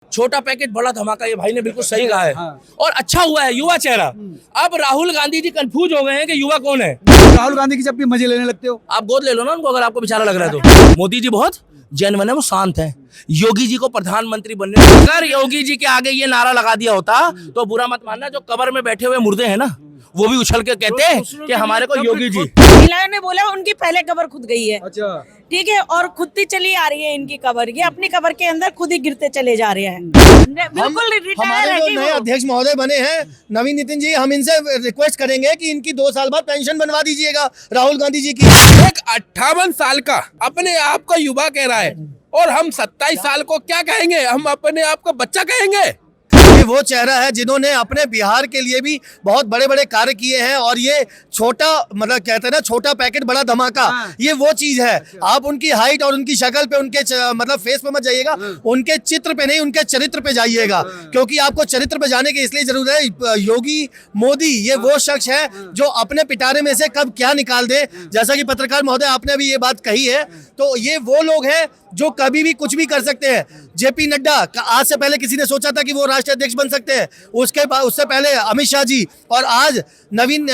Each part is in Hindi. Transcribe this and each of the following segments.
छोटा पैकेट बड़ा धमाका, ये भाई ने बिल्कुल सही कहा है। और अच्छा हुआ है युवा चेहरा। अब राहुल गांधी जी कंफ्यूज हो गए हैं कि युवा कौन है। राहुल गांधी की जब भी मजे लेने लगते हो। आप गोद ले लो ना उनको, अगर आपको बेचारा लग रहा है तो। मोदी जी बहुत जेन्युइन है, वो शांत है। योगी जी को प्रधानमंत्री बनने, अगर योगी जी के आगे ये नारा लगा दिया होता तो बुरा मत मानना, जो कब्र में बैठे हुए मुर्दे हैं ना, वो भी उछल के कहते हैं कि हमारे को योगी जी। महिलाओं ने बोला उनकी पहले कबर खुद गई है। अच्छा, ठीक है, और खुदती चली आ रही है इनकी कबर, ये अपनी कबर के अंदर खुद ही गिरते चले जा रहे हैं। बिल्कुल रिटायर हमारे है जो कि नए वो। अध्यक्ष महोदय बने हैं नवीन नितिन जी, हम इनसे रिक्वेस्ट करेंगे कि इनकी 2 साल बाद पेंशन बनवा दीजिएगा राहुल गांधी जी की। एक 58 साल का अपने आप को युवा कह रहा है और हम 27 साल को क्या कहेंगे, हम अपने आप को बच्चा कहेंगे। ये वो चेहरा है जिन्होंने अपने बिहार के लिए भी बहुत बड़े बड़े कार्य किए हैं, और ये छोटा मतलब कहते हैं ना, छोटा पैकेट बड़ा धमाका, ये वो चीज है। आप उनकी हाइट और उनकी शक्ल पे, उनके मतलब फेस पे मत जाइएगा, उनके चित्र पे नहीं, उनके चरित्र पे जाइएगा, क्योंकि आपको चरित्र पे जाने की इसलिए जरूरत है। योगी मोदी ये वो शख्स है जो अपने पिटारे में से कब क्या निकाल दे। जैसा कि पत्रकार महोदय आपने अभी ये बात कही है, तो ये वो लोग हैं जो कभी भी कुछ भी कर सकते हैं। जेपी नड्डा, आज से पहले किसी ने सोचा था कि वो राष्ट्रीय अध्यक्ष बन सकते हैं? उससे पहले अमित शाह जी, और आज नवीन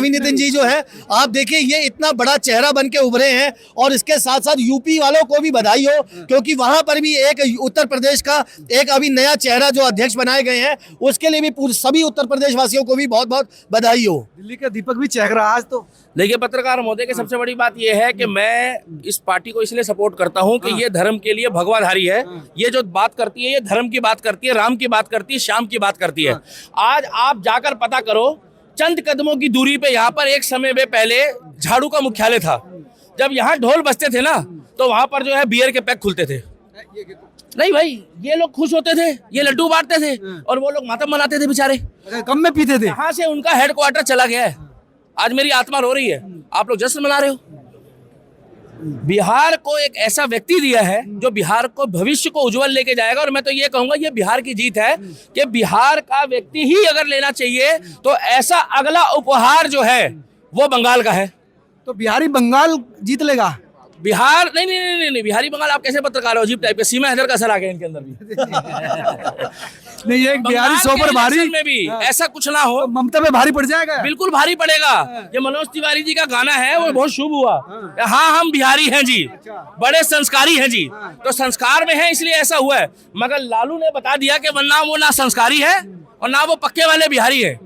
नितिन जी जो है, आप देखिए ये इतना बड़ा चेहरा बन के उभरे हैं। और इसके साथ साथ यूपी वालों को भी बधाई हो, क्योंकि वहां पर भी एक उत्तर प्रदेश का एक अभी नया चेहरा जो अध्यक्ष बनाए गए हैं, उसके लिए भी सभी उत्तर प्रदेश वासियों को भी बहुत बहुत बधाई हो। दिल्ली का दीपक भी चहक रहा आज तो। देखिए पत्रकार महोदय की सबसे बड़ी बात यह है कि मैं इस पार्टी को इसलिए सपोर्ट करता हूं कि ये धर्म के लिए भगवाधारी है। ये जो बात करती है, ये धर्म की बात करती है, राम की बात करती है, श्याम की बात करती है। आज आप जाकर पता करो, चंद कदमों की दूरी पे यहाँ पर एक समय में पहले झाड़ू का मुख्यालय था। जब यहाँ ढोल बजते थे ना, तो वहां पर जो है बियर के पैक खुलते थे। नहीं भाई, ये लोग खुश होते थे, ये लड्डू बांटते थे, और वो लोग मातम मनाते थे बेचारे। कम में पीते थे। यहाँ से उनका हेडक्वार्टर चला गया है। आज मेरी आत्मा रो रही है, आप लोग जश्न मना रहे हो। बिहार को एक ऐसा व्यक्ति दिया है जो बिहार को भविष्य को उज्जवल लेके जाएगा। और मैं तो ये कहूंगा, ये बिहार की जीत है कि बिहार का व्यक्ति ही अगर लेना चाहिए, तो ऐसा अगला उपहार जो है वो बंगाल का है। तो बिहारी बंगाल जीत लेगा। बिहार नहीं नहीं नहीं नहीं, बिहारी बंगाल। आप कैसे पत्रकार हो, अजीब टाइप के। सीमा हैदर का असर आ गया इनके अंदर भी। नहीं, ये एक बिहारी बंगाल 100 के पर भारी इलेक्शन में भी ऐसा कुछ ना हो, तो ममता पे भारी पड़ जाएगा। बिल्कुल भारी पड़ेगा। ये मनोज तिवारी जी का गाना है, वो बहुत शुभ हुआ। हाँ, हम बिहारी हैं जी, बड़े संस्कारी हैं जी। तो संस्कार में है इसलिए ऐसा हुआ है। मगर लालू ने बता दिया कि वरना वो ना संस्कारी है और ना वो पक्के वाले बिहारी है।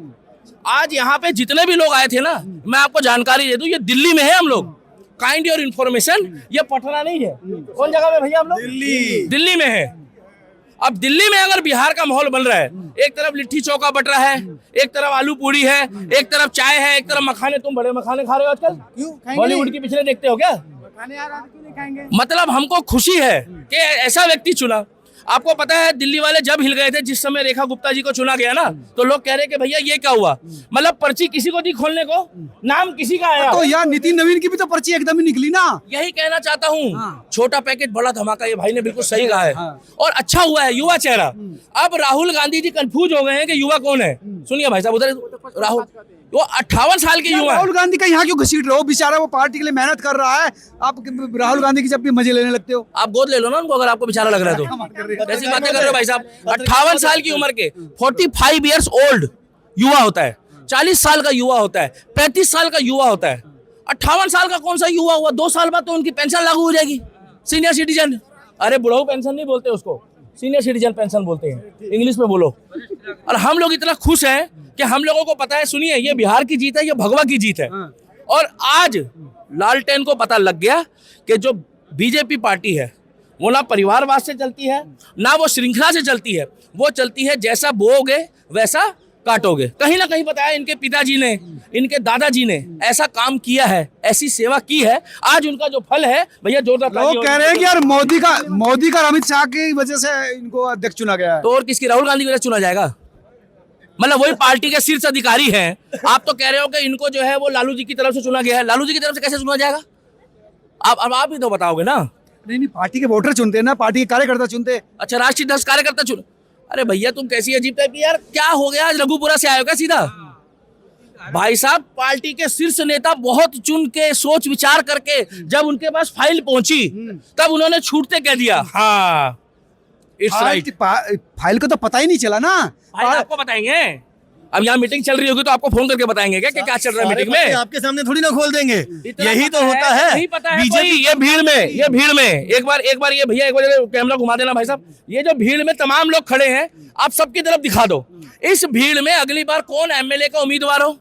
आज यहाँ पे जितने भी लोग आए थे ना, मैं आपको जानकारी दे दूं, ये दिल्ली में है हम लोग। काइंड योर इन्फॉर्मेशन, ये पटना नहीं है। कौन जगह में भैया हम लोग? दिल्ली में है। अब दिल्ली में अगर बिहार का माहौल बन रहा है, एक तरफ लिट्टी चौका बट रहा है, एक तरफ आलू पूड़ी है, एक तरफ चाय है, एक तरफ मखाने। तुम बड़े मखाने खा रहे हो आजकल, बॉलीवुड की पिछले देखते हो क्या? मतलब हमको खुशी है कि ऐसा व्यक्ति चुना। आपको पता है दिल्ली वाले जब हिल गए थे जिस समय रेखा गुप्ता जी को चुना गया ना, तो लोग कह रहे कि भैया ये क्या हुआ। मतलब पर्ची किसी को दी खोलने को, नाम किसी का आया। तो यार नितिन नवीन की भी तो पर्ची एकदम ही निकली ना। यही कहना चाहता हूँ, छोटा पैकेट बड़ा धमाका, ये भाई ने बिल्कुल सही कहा है। और अच्छा हुआ है युवा चेहरा। अब राहुल गांधी जी कंफ्यूज हो गए हैं कि युवा कौन है। सुनिए भाई साहब, उधर राहुल, वो 58 साल के युवा। राहुल गांधी का यहाँ क्यों घसीट रहे हो? बेचारा वो पार्टी के लिए मेहनत कर रहा है, आप राहुल गांधी की जब भी मजे लेने लगते हो। आप गोद ले लो ना उनको, अगर आपको बेचारा लग रहा है तो। ऐसी बातें कर रहे हो भाई साहब। 58 साल की उम्र के, 45 ईयर्स ओल्ड युवा होता है, 40 साल का युवा होता है, 35 साल का युवा होता है। 58 साल का कौन सा युवा हुआ? 2 साल बाद तो उनकी पेंशन लागू हो जाएगी, सीनियर सिटीजन। अरे बुढ़ाऊ पेंशन नहीं बोलते उसको, सीनियर सिटीजन पेंशन बोलते हैं, इंग्लिश में बोलो। और हम लोग इतना खुश हैं कि हम लोगों को पता है, सुनिए, ये बिहार की जीत है, ये भगवा की जीत है। और आज लालटेन को पता लग गया कि जो बीजेपी पार्टी है वो ना परिवारवाद से चलती है, ना वो श्रृंखला से चलती है। वो चलती है जैसा बोओगे वैसा काटोगे। कहीं ना कहीं बताया, इनके पिताजी ने, इनके दादाजी ने ऐसा काम किया है, ऐसी सेवा की है। आज उनका जो फल है भैया, जोरदार। लोग कह रहे हैं कि यार मोदी का अमित शाह की वजह से इनको अध्यक्ष चुना गया है। तो और किसकी? राहुल गांधी की वजह से चुना जाएगा? मतलब वही पार्टी के शीर्ष अधिकारी हैं। आप तो कह रहे हो कि इनको जो है वो लालू जी की तरफ से चुना गया है। लालू जी की तरफ से कैसे चुना जाएगा? आप ही तो बताओगे ना। नहीं, पार्टी के वोटर चुनते हैं ना, पार्टी के कार्यकर्ता चुनते हैं। अच्छा, राष्ट्रीय 10 कार्यकर्ता चुन। अरे भैया तुम कैसी अजीब टाइप की यार, क्या हो गया? आज रघुपुरा से आए हो क्या सीधा? भाई साहब, पार्टी के शीर्ष नेता बहुत चुन के, सोच विचार करके, जब उनके पास फाइल पहुंची तब उन्होंने छूटते कह दिया, हाँ इट्स राइट। फाइल का तो पता ही नहीं चला ना। आपको बताएंगे, अब यहाँ मीटिंग चल रही होगी तो आपको फोन करके बताएंगे क्या कि क्या चल रहा है मीटिंग में? आपके सामने थोड़ी ना खोल देंगे, इतना यही तो पता होता है, है। नहीं पता है बीजेपी कोई, ये भीड़ में एक बार ये भैया एक बार कैमरा घुमा देना भाई साहब, ये जो भीड़ में तमाम लोग खड़े हैं आप सबकी तरफ दिखा दो। इस भीड़ में अगली बार कौन एमएलए का उम्मीदवार हो,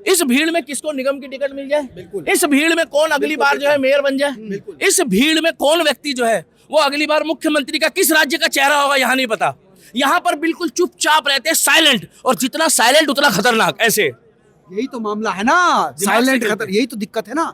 इस भीड़ में किसको निगम की टिकट मिल जाए, इस भीड़ में कौन अगली बार जो है मेयर बन जाए, इस भीड़ में कौन व्यक्ति जो है वो अगली बार मुख्यमंत्री का किस राज्य का चेहरा होगा यहाँ नहीं पता। यहाँ पर बिल्कुल चुपचाप रहते हैं, साइलेंट, और जितना साइलेंट उतना खतरनाक। ऐसे यही तो मामला है ना, साइलेंट खतर, यही तो दिक्कत है ना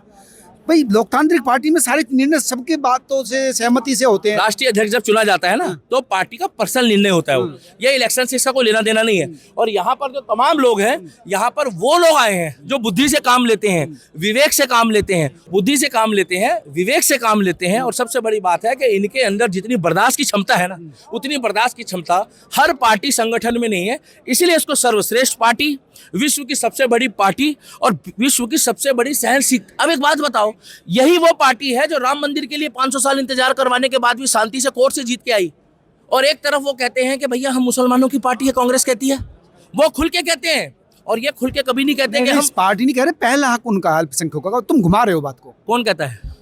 भाई। लोकतांत्रिक पार्टी में सारे निर्णय सबके बातों से सहमति से होते हैं। राष्ट्रीय अध्यक्ष जब चुना जाता है ना तो पार्टी का पर्सनल निर्णय होता है वो, ये इलेक्शन से इसका कोई लेना देना नहीं है। और यहाँ पर जो तमाम लोग हैं, यहाँ पर वो लोग आए हैं जो बुद्धि से काम लेते हैं, विवेक से काम लेते हैं, बुद्धि से काम लेते हैं, विवेक से काम लेते हैं। और सबसे बड़ी बात है कि इनके अंदर जितनी बर्दाश्त की क्षमता है ना, उतनी बर्दाश्त की क्षमता हर पार्टी संगठन में नहीं है। इसीलिए इसको सर्वश्रेष्ठ पार्टी, विश्व की सबसे बड़ी पार्टी और विश्व की सबसे बड़ी सहनशीलता। अब एक बात बताओ, यही वो पार्टी है जो राम मंदिर के लिए 500 साल इंतजार करवाने के बाद भी शांति से कोर्ट से जीत के आई। और एक तरफ वो कहते हैं कि भैया हम मुसलमानों की पार्टी है, कांग्रेस कहती है, वो खुल के कहते हैं। और ये खुल के कभी नहीं कहते कि हम पार्टी नहीं कह रहे, पहला हक उनका अल्पसंख्यकों का। तुम घुमा रहे हो बात को। कौन कहता है?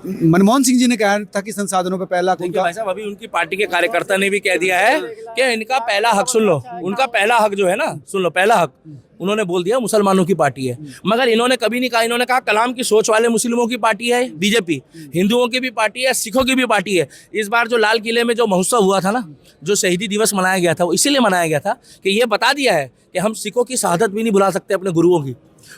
मनमोहन सिंह जी ने कहा था कि संसाधनों पे पहला हक देखिए उनका। भाई साहब, अभी उनकी पार्टी के कार्यकर्ता ने भी कह दिया है कि इनका पहला हक, सुन लो, उनका पहला हक जो है ना, सुन लो, पहला हक उन्होंने बोल दिया मुसलमानों की पार्टी है। मगर इन्होंने कभी नहीं कहा, इन्होंने कहा कलाम की सोच वाले मुस्लिमों की पार्टी है बीजेपी, हिंदुओं की भी पार्टी है, सिखों की भी पार्टी है। इस बार जो लाल किले में जो महोत्सव हुआ था ना, जो शहीदी दिवस मनाया गया था, वो इसीलिए मनाया गया था कि ये बता दिया है कि हम सिखों की शहादत भी नहीं भुला सकते अपने गुरुओं की।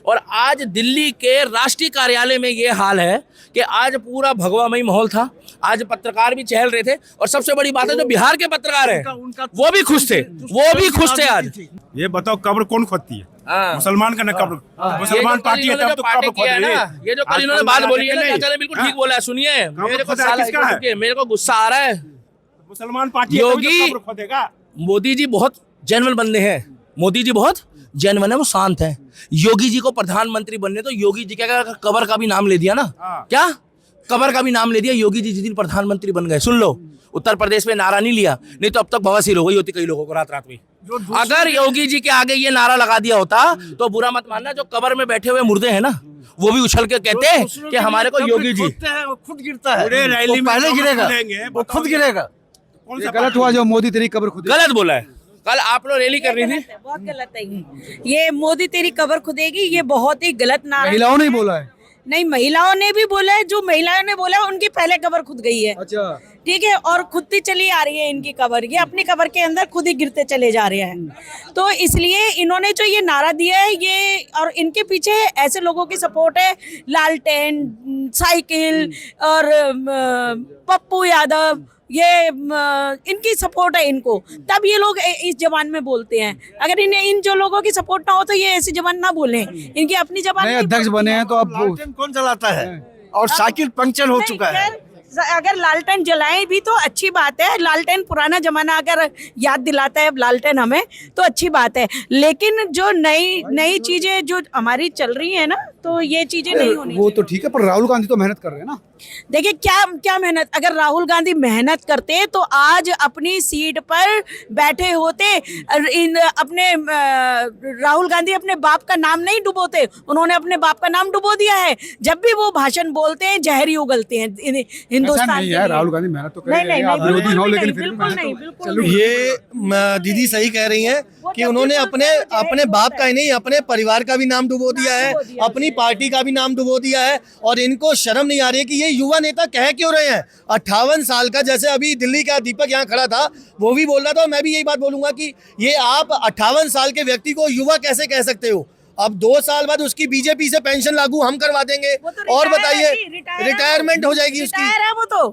और आज दिल्ली के राष्ट्रीय कार्यालय में ये हाल है कि आज पूरा भगवामयी माहौल था, आज पत्रकार भी चहल रहे थे। और सबसे बड़ी बात है, जो बिहार के पत्रकार हैं वो भी खुश थे, वो भी खुश थे आज। ये बताओ कब्र कौन खोदती है? हाँ। मुसलमान का न कब्र, मुसलमान पार्टी है तब तो कब्र खोद रही है। ये जो कल इन्होंने बात बोली है ना, चाचा ने बिल्कुल ठीक बोला है। सुनिए, मेरे को गुस्सा आ रहा है। मुसलमान पार्टी योगी कब्र खोदेगा। मोदी जी बहुत जेन्युइन बंदे हैं, मोदी जी बहुत जेन्युइन है, वो शांत है। योगी जी को प्रधानमंत्री बनने तो योगी जी क्या कबर का भी नाम ले दिया ना, क्या कबर का भी नाम ले दिया। योगी जी जिस दिन प्रधानमंत्री बन गए, सुन लो, उत्तर प्रदेश में नारा नहीं लिया, नहीं तो अब तक बवासीर हो गई होती कई लोगों को रात रात में। अगर योगी जी के आगे ये नारा लगा दिया होता तो बुरा मत मानना, जो कबर में बैठे हुए मुर्दे हैं ना, वो भी उछल के कहते हैं कि हमारे को योगी जी। खुद गिरता है, पूरे रैली में पहले गिरेगा, वो खुद गिरेगा। कौन सा गलत हुआ जो मोदी तेरी कब्र खुद। गलत बोला है। कल आप लोग रैली कर रही थी, बहुत गलत है ये मोदी तेरी कबर खुदेगी, ये बहुत ही गलत नारा। महिलाओं ने ही बोला है। नहीं, महिलाओं ने भी बोला है, जो महिलाओं ने बोला है उनकी पहले कबर खुद गई है, अच्छा, ठीक है, और खुदती चली आ रही है इनकी कबर, ये अपनी कबर के अंदर खुद ही गिरते चले जा रहे हैं। तो इसलिए इन्होंने जो ये नारा दिया है, ये और इनके पीछे ऐसे लोगों की सपोर्ट है, लालटेन, साइकिल और पप्पू यादव, ये इनकी सपोर्ट है इनको, तब ये लोग इस जबान में बोलते हैं। अगर इन्हें इन जो लोगों की सपोर्ट ना हो तो ये ऐसी जबान ना बोले, इनकी अपनी जबान नए नहीं अध्यक्ष बोलते बने हैं तो अब लालटेन कौन चलाता है? और साइकिल पंक्चर हो नहीं, चुका है। अगर लालटेन जलाएं भी तो अच्छी बात है, लालटेन पुराना जमाना अगर याद दिलाता है अब लालटेन हमें, तो अच्छी बात है। लेकिन जो नई चीजें जो हमारी चल रही है ना, तो ये चीजें नहीं होनी वो तो ठीक है, पर राहुल गांधी तो मेहनत कर रहे हैं ना। देखिए क्या मेहनत, अगर राहुल गांधी मेहनत करते तो आज अपनी सीट पर बैठे होते। अपने राहुल गांधी अपने बाप का नाम नहीं डुबोते, उन्होंने अपने बाप का नाम डुबो दिया है। जब भी वो भाषण बोलते हैं जहर ही उगलते हैं हिंदुस्तान नहीं के है, लिए। राहुल गांधी मेहनत तो कर नहीं, रहे हैं, नहीं, आप विरोधी हो, लेकिन नहीं, फिर भी बिल्कुल नहीं, मेहनत बिल्कुल तो नहीं। ये दीदी सही कह रही हैं कि उन्होंने अपने बाप का ही नहीं, अपने परिवार का भी नाम डुबो दिया है, अपनी पार्टी का भी नाम डुबो दिया है। और इनको शर्म नहीं आ रही है कि ये युवा नेता कह क्यों रहे हैं। 58 साल का, जैसे अभी दिल्ली का दीपक यहाँ खड़ा था, वो भी बोल रहा था, मैं भी यही बात बोलूंगा कि ये आप 58 साल के व्यक्ति को युवा कैसे कह सकते हो। अब 2 साल बाद उसकी बीजेपी से पेंशन लागू हम करवा देंगे, और बताइए रिटायरमेंट हो जाएगी उसकी। वो तो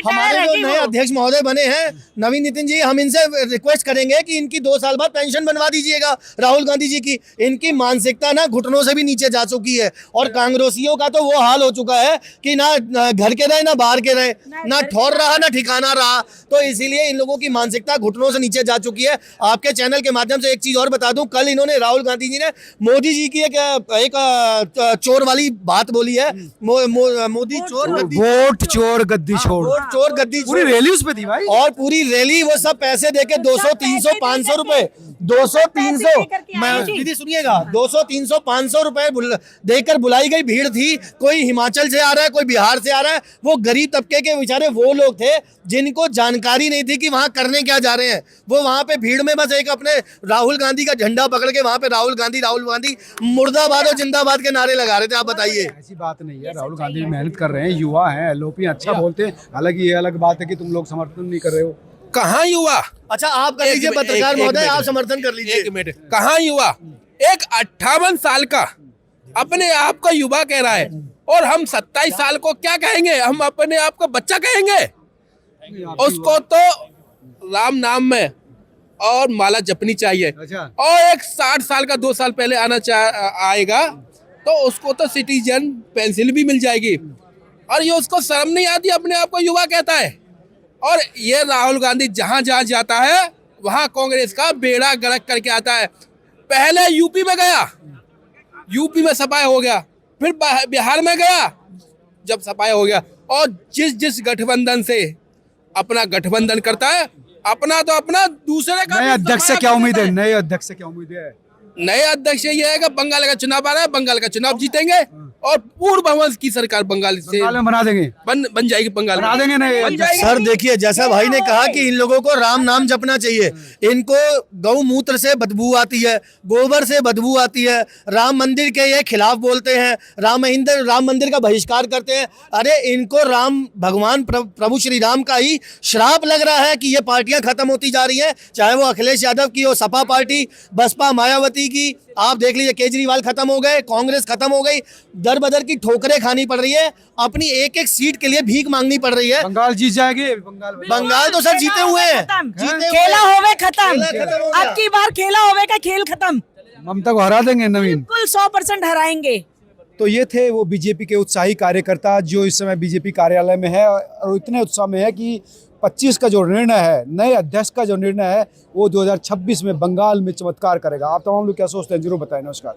हमारे जो नए अध्यक्ष महोदय बने हैं नवीन नितिन जी, हम इनसे रिक्वेस्ट करेंगे कि इनकी 2 साल बाद पेंशन बनवा दीजिएगा राहुल गांधी जी की। इनकी मानसिकता ना घुटनों से भी नीचे जा चुकी है, और कांग्रेसियों का तो वो हाल हो चुका है कि ना घर के रहे ना बाहर के रहे, ना ठौर रहा ना ठिकाना रहा। तो इसीलिए इन लोगों की मानसिकता घुटनों से नीचे जा चुकी है। आपके चैनल के माध्यम से एक चीज और बता दूं, कल इन्होंने राहुल गांधी जी ने मोदी जी की एक चोर वाली बात बोली है। मोदी चोर गद्दी वोट चोर गद्दी छोड़, वोट चोर गद्दी पूरी चोर। रैली उस पे थी भाई। और पूरी रैली वो सब पैसे देके 200 300 500 रुपए 200 300 दीदी सुनिएगा 200 300 500 रुपए देकर बुलाई गई भीड़ थी। कोई हिमाचल से आ रहा है, कोई बिहार से आ रहा है। वो गरीब तबके के बेचारे वो लोग थे जिनको जानकारी नहीं थी कि वहां करने क्या जा रहे हैं। वो वहां पे भीड़ में बस एक अपने राहुल गांधी का झंडा पकड़ के वहां पे राहुल गांधी मुर्दाबाद और जिंदाबाद के नारे लगा रहे थे। आप बताइए। ऐसी बात नहीं है, राहुल गांधी मेहनत कर रहे हैं, युवा हैं, एलओपी अच्छा बोलते हैं। हालांकि ये अलग बात है कि तुम लोग समर्थन नहीं कर रहे हो। कहाँ युवा? अच्छा आप कर लीजिए पत्रकार महोदय, आप समर्थन कर लीजिए। 1 मिनट, कहाँ युवा? एक 58 साल का अपने आप को युवा कह रहा है और हम 27 साल को क्या कहेंगे? हम अपने आप को बच्चा कहेंगे? उसको तो राम नाम में और माला जपनी चाहिए। अच्छा। और एक 60 साल का 2 साल पहले आएगा तो उसको तो सिटीजन पेंसिल भी मिल जाएगी। और ये उसको शर्म नहीं आती, अपने आप को युवा कहता है। और ये राहुल गांधी जहां जहां जाता है वहां कांग्रेस का बेड़ा गर्क करके आता है। पहले यूपी में गया, यूपी में सफाई हो गया, फिर बिहार में गया जब सफाई हो गया। और जिस गठबंधन से अपना गठबंधन करता है, अपना तो अपना, दूसरे का नए अध्यक्ष से क्या उम्मीद है? नए अध्यक्ष से क्या उम्मीद है? नए अध्यक्ष ये है कि बंगाल का चुनाव आ रहा है, बंगाल का चुनाव जीतेंगे और पूर्ण बहुमत की सरकार बंगाल से बंगाल में बना देंगे, बन जाएगी। बंगाल बना देंगे नए बन अध्यक्ष। जाएगी। सर देखिए, जैसा भाई ने कहा कि इन लोगों को राम नाम जपना चाहिए। इनको गौमूत्र से बदबू आती है, गोबर से बदबू आती है, राम मंदिर के ये खिलाफ बोलते हैं, राम मंदिर का बहिष्कार करते हैं। अरे इनको राम भगवान प्रभु श्री राम का ही श्राप लग रहा है कि ये पार्टियां खत्म होती जा रही हैं। चाहे वो अखिलेश यादव की हो, सपा पार्टी, बसपा मायावती की, आप देख लीजिए केजरीवाल खत्म हो गए, कांग्रेस खत्म हो गई, दर बदर की ठोकरें खानी पड़ रही है, अपनी एक एक सीट के लिए भीख मांगनी पड़ रही है। बंगाल जीत जाएगी। बंगाल तो सर जीते हुए हैं, खेला होवे खत्म, खेला खत्म हो गया। अब की बार खेला होवे का खेल खत्म, ममता को हरा देंगे नवीन। बिल्कुल 100% हराएंगे। तो ये थे वो बीजेपी के उत्साही कार्यकर्ता जो इस समय बीजेपी कार्यालय में है और इतने उत्साह में है कि 25 का जो निर्णय है, नए अध्यक्ष का जो निर्णय है, वो 2026 में बंगाल में चमत्कार करेगा। आप तमाम लोग क्या सोचते हैं, जरूर बताएं। नमस्कार।